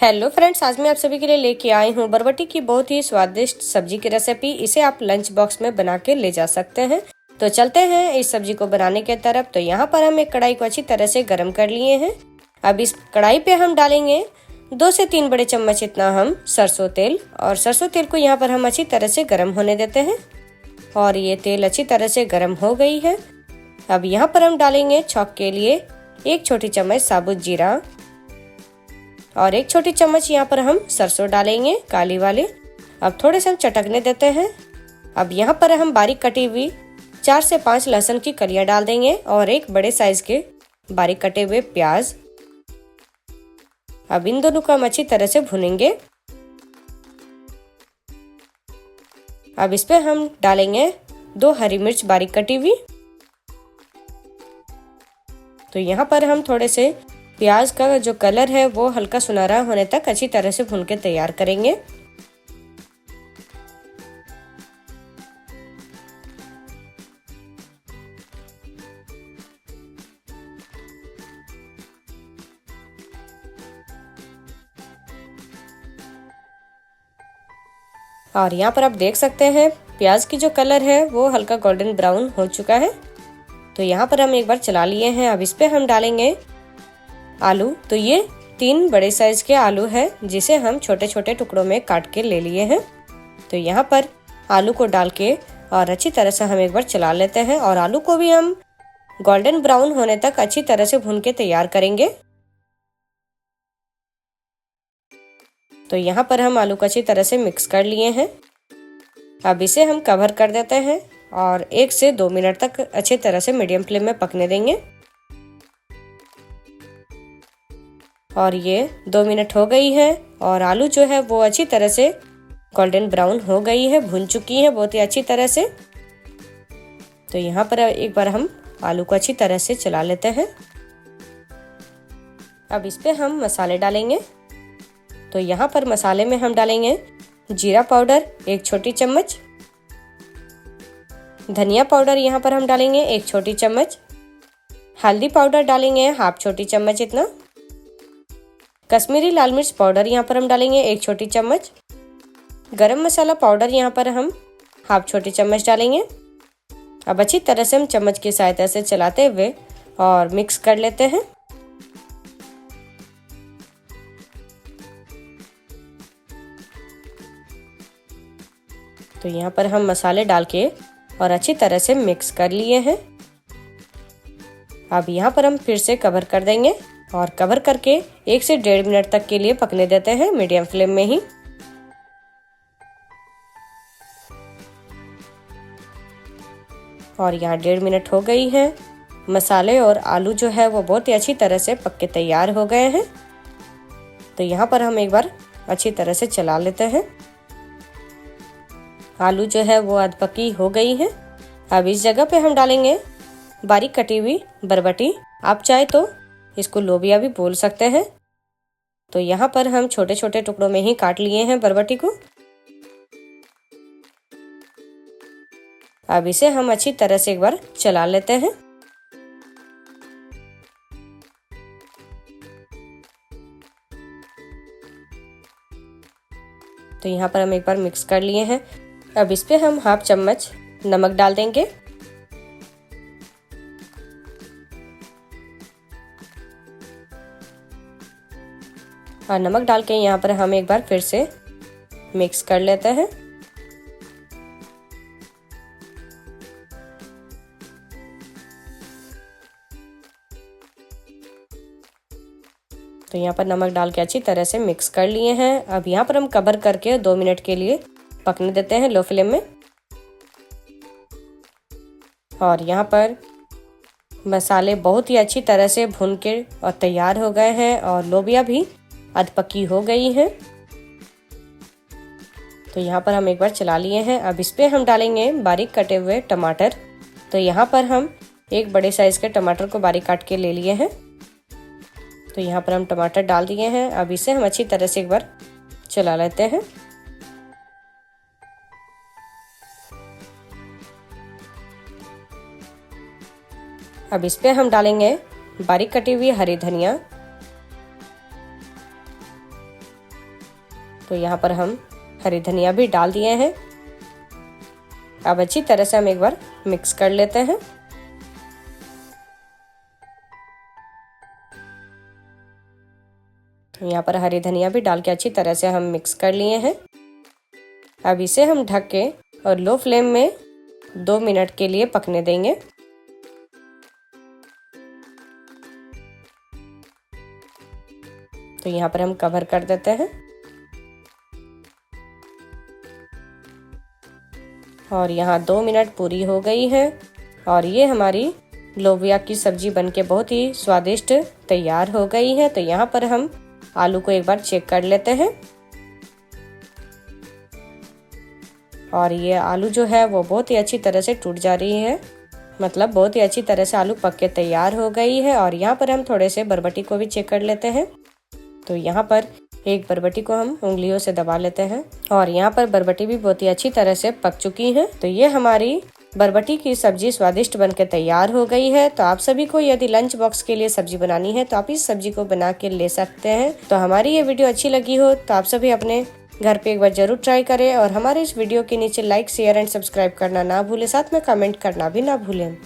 Hello friends, आज मैं आप सभी के लिए लेके आई हूँ बरबटी की बहुत ही स्वादिष्ट सब्जी की रेसिपी। इसे आप लंच बॉक्स में बना के ले जा सकते हैं। तो चलते हैं इस सब्जी को बनाने के तरफ। तो यहाँ पर हम एक कढ़ाई को अच्छी तरह से गर्म कर लिए हैं। अब इस कढ़ाई पे हम डालेंगे 2 से 3 बड़े चम्मच इतना हम सरसों तेल। और सरसों तेल को यहाँ पर हम अच्छी तरह से गर्म होने देते हैं। और ये तेल अच्छी तरह से गर्म हो गई है। अब यहाँ पर हम डालेंगे छौंक के लिए 1 छोटी चम्मच साबुत जीरा और 1 छोटी चम्मच यहाँ पर हम सरसों डालेंगे काली वाली। अब थोड़े से हम चटकने देते हैं। अब यहाँ पर हम बारीक कटी हुई 4 से 5 लहसुन की कलियां डाल देंगे और 1 बड़े साइज के बारीक कटे हुए प्याज। अब इन दोनों को हम अच्छी तरह से भुनेंगे। अब इस पे हम डालेंगे 2 हरी मिर्च बारीक कटी हुई। तो यहाँ पर हम थोड़े से प्याज का जो कलर है वो हल्का सुनहरा होने तक अच्छी तरह से भून के तैयार करेंगे। और यहाँ पर आप देख सकते हैं प्याज की जो कलर है वो हल्का गोल्डन ब्राउन हो चुका है। तो यहाँ पर हम एक बार चला लिए हैं। अब इस पे हम डालेंगे आलू। तो ये 3 बड़े साइज के आलू है जिसे हम छोटे छोटे टुकड़ों में काट के ले लिए हैं। तो यहाँ पर आलू को डाल के और अच्छी तरह से हम एक बार चला लेते हैं। और आलू को भी हम गोल्डन ब्राउन होने तक अच्छी तरह से भून के तैयार करेंगे। तो यहाँ पर हम आलू को अच्छी तरह से मिक्स कर लिए हैं। अब इसे हम कवर कर देते हैं और 1 से 2 मिनट तक अच्छी तरह से मीडियम फ्लेम में पकने देंगे। और ये 2 मिनट हो गई है और आलू जो है वो अच्छी तरह से गोल्डन ब्राउन हो गई है, भून चुकी है बहुत ही अच्छी तरह से। तो यहाँ पर एक बार हम आलू को अच्छी तरह से चला लेते हैं। अब इस पे हम मसाले डालेंगे। तो यहाँ पर मसाले में हम डालेंगे जीरा पाउडर 1 छोटी चम्मच, धनिया पाउडर यहाँ पर हम डालेंगे 1 छोटी चम्मच, हल्दी पाउडर डालेंगे 1/2 छोटी चम्मच इतना, कश्मीरी लाल मिर्च पाउडर यहाँ पर हम डालेंगे 1 छोटी चम्मच, गरम मसाला पाउडर यहाँ पर हम 1/2 छोटी चम्मच डालेंगे। अब अच्छी तरह से हम चम्मच की सहायता से चलाते हुए और मिक्स कर लेते हैं। तो यहाँ पर हम मसाले डाल के और अच्छी तरह से मिक्स कर लिए हैं। अब यहाँ पर हम फिर से कवर कर देंगे और कवर करके 1 से 1.5 मिनट तक के लिए पकने देते हैं मीडियम फ्लेम में ही। और यहाँ 1.5 मिनट हो गई है। मसाले और आलू जो है वो बहुत ही अच्छी तरह से पक के तैयार हो गए हैं। तो यहाँ पर हम एक बार अच्छी तरह से चला लेते हैं। आलू जो है वो आध पकी हो गई है। अब इस जगह पे हम डालेंगे बारीक कटी हुई बरबटी। आप चाहे तो इसको लोबिया भी बोल सकते हैं। तो यहाँ पर हम छोटे छोटे टुकड़ों में ही काट लिए हैं बरबटी को। अब इसे हम अच्छी तरह से एक बार चला लेते हैं। तो यहाँ पर हम एक बार मिक्स कर लिए हैं। अब इस पे हम 1/2 चम्मच नमक डाल देंगे। और नमक डाल के यहाँ पर हम एक बार फिर से मिक्स कर लेते हैं। तो यहाँ पर नमक डाल के अच्छी तरह से मिक्स कर लिए हैं। अब यहाँ पर हम कवर करके 2 मिनट के लिए पकने देते हैं लो फ्लेम में। और यहाँ पर मसाले बहुत ही अच्छी तरह से भून के और तैयार हो गए हैं और लोबिया भी अध पकी हो गई है। तो यहाँ पर हम एक बार चला लिए हैं। अब इस पे हम डालेंगे बारीक कटे हुए टमाटर। तो यहाँ पर हम 1 बड़े साइज के टमाटर को बारीक काट के ले लिए हैं। तो यहाँ पर हम टमाटर डाल दिए हैं। अब इसे हम अच्छी तरह से एक बार चला लेते हैं। अब इस पे हम डालेंगे बारीक कटी हुई हरी धनिया तो यहाँ पर हम हरी धनिया भी डाल दिए हैं। अब अच्छी तरह से हम एक बार मिक्स कर लेते हैं। यहाँ पर हरी धनिया भी डाल के अच्छी तरह से हम मिक्स कर लिए हैं। अब इसे हम ढक के और लो फ्लेम में 2 मिनट के लिए पकने देंगे। तो यहाँ पर हम कवर कर देते हैं और यहाँ 2 मिनट पूरी हो गई है और ये हमारी लोबिया की सब्जी बनके बहुत ही स्वादिष्ट तैयार हो गई है। तो यहाँ पर हम आलू को एक बार चेक कर लेते हैं और ये आलू जो है वो बहुत ही अच्छी तरह से टूट जा रही है, मतलब बहुत ही अच्छी तरह से आलू पक के तैयार हो गई है। और यहाँ पर हम थोड़े से बरबटी को भी चेक कर लेते हैं। तो यहाँ पर एक बरबटी को हम उंगलियों से दबा लेते हैं और यहाँ पर बरबटी भी बहुत ही अच्छी तरह से पक चुकी है। तो ये हमारी बरबटी की सब्जी स्वादिष्ट बनकर तैयार हो गई है। तो आप सभी को यदि लंच बॉक्स के लिए सब्जी बनानी है तो आप इस सब्जी को बना के ले सकते हैं। तो हमारी ये वीडियो अच्छी लगी हो तो आप सभी अपने घर पे एक बार जरूर ट्राई करें और हमारे इस वीडियो के नीचे लाइक, शेयर एंड सब्सक्राइब करना ना भूलें, साथ में कमेंट करना भी ना भूलें।